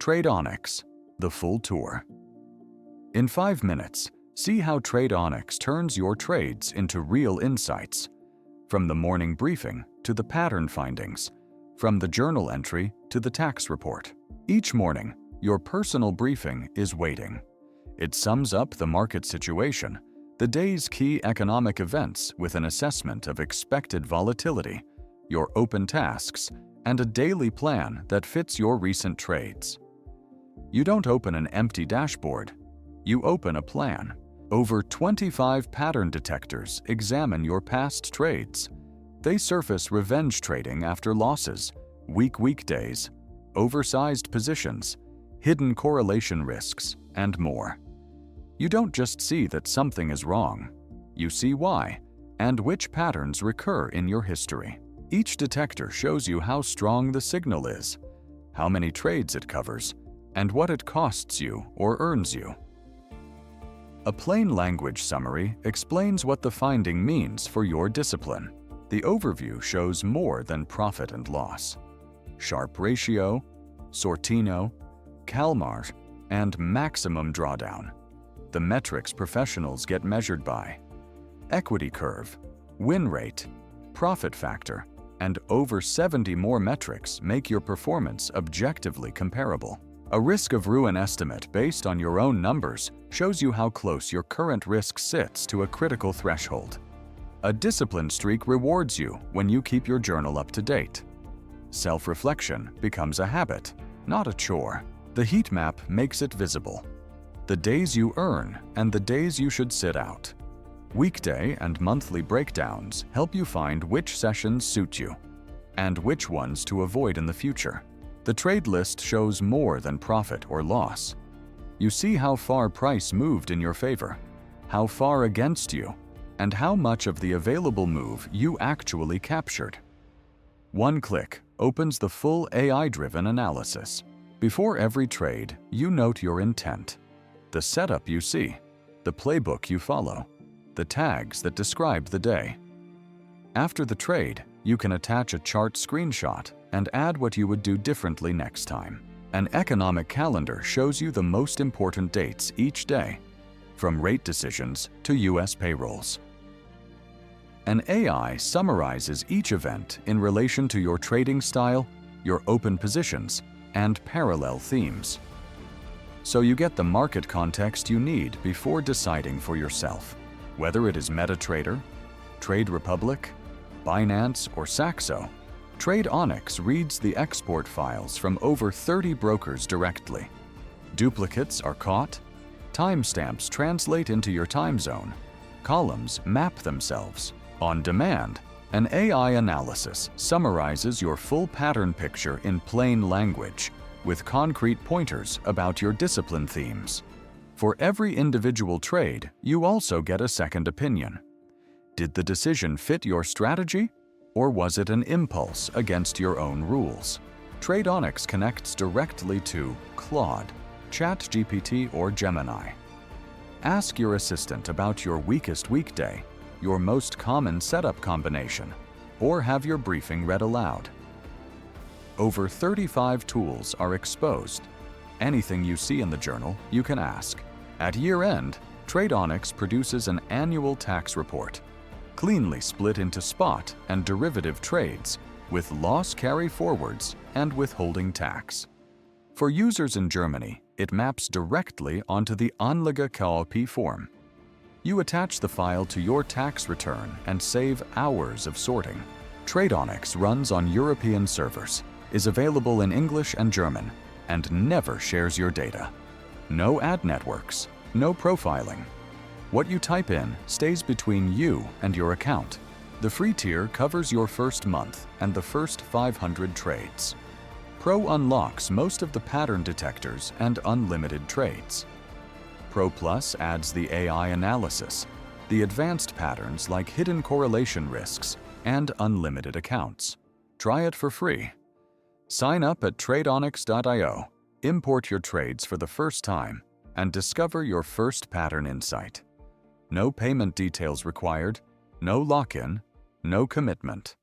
TradeOnyx, the full tour. In 5 minutes, see how TradeOnyx turns your trades into real insights. From the morning briefing to the pattern findings, from the journal entry to the tax report. Each morning, your personal briefing is waiting. It sums up the market situation, the day's key economic events with an assessment of expected volatility, your open tasks, and a daily plan that fits your recent trades. You don't open an empty dashboard. You open a plan. Over 25 pattern detectors examine your past trades. They surface revenge trading after losses, weak weekdays, oversized positions, hidden correlation risks, and more. You don't just see that something is wrong. You see why and which patterns recur in your history. Each detector shows you how strong the signal is, how many trades it covers, and what it costs you or earns you. A plain language summary explains what the finding means for your discipline. The overview shows more than profit and loss. Sharp ratio, Sortino, Kalmar, and maximum drawdown. The metrics professionals get measured by. Equity curve, win rate, profit factor, and over 70 more metrics make your performance objectively comparable. A risk of ruin estimate based on your own numbers shows you how close your current risk sits to a critical threshold. A discipline streak rewards you when you keep your journal up to date. Self-reflection becomes a habit, not a chore. The heat map makes it visible. The days you earn and the days you should sit out. Weekday and monthly breakdowns help you find which sessions suit you and which ones to avoid in the future. The trade list shows more than profit or loss. You see how far price moved in your favor, how far against you, and how much of the available move you actually captured. One click opens the full AI-driven analysis. Before every trade, you note your intent, the setup you see, the playbook you follow, the tags that describe the day. After the trade, you can attach a chart screenshot and add what you would do differently next time. An economic calendar shows you the most important dates each day, from rate decisions to US payrolls. An AI summarizes each event in relation to your trading style, your open positions, and parallel themes. So you get the market context you need before deciding for yourself. Whether it is MetaTrader, Trade Republic, Binance, or Saxo, TradeOnyx reads the export files from over 30 brokers directly. Duplicates are caught, timestamps translate into your time zone, columns map themselves. On demand, an AI analysis summarizes your full pattern picture in plain language, with concrete pointers about your discipline themes. For every individual trade, you also get a second opinion. Did the decision fit your strategy, or was it an impulse against your own rules? TradeOnyx connects directly to Claude, ChatGPT, or Gemini. Ask your assistant about your weakest weekday, your most common setup combination, or have your briefing read aloud. Over 35 tools are exposed. Anything you see in the journal, you can ask. At year-end, TradeOnyx produces an annual tax report, cleanly split into spot and derivative trades, with loss carry-forwards and withholding tax. For users in Germany, it maps directly onto the Anlage KOP form. You attach the file to your tax return and save hours of sorting. TradeOnyx runs on European servers, is available in English and German, and never shares your data. No ad networks, no profiling. What you type in stays between you and your account. The free tier covers your first month and the first 500 trades. Pro unlocks most of the pattern detectors and unlimited trades. Pro Plus adds the AI analysis, the advanced patterns like hidden correlation risks, and unlimited accounts. Try it for free. Sign up at TradeOnyx.io, import your trades for the first time, and discover your first pattern insight. No payment details required, no lock-in, no commitment.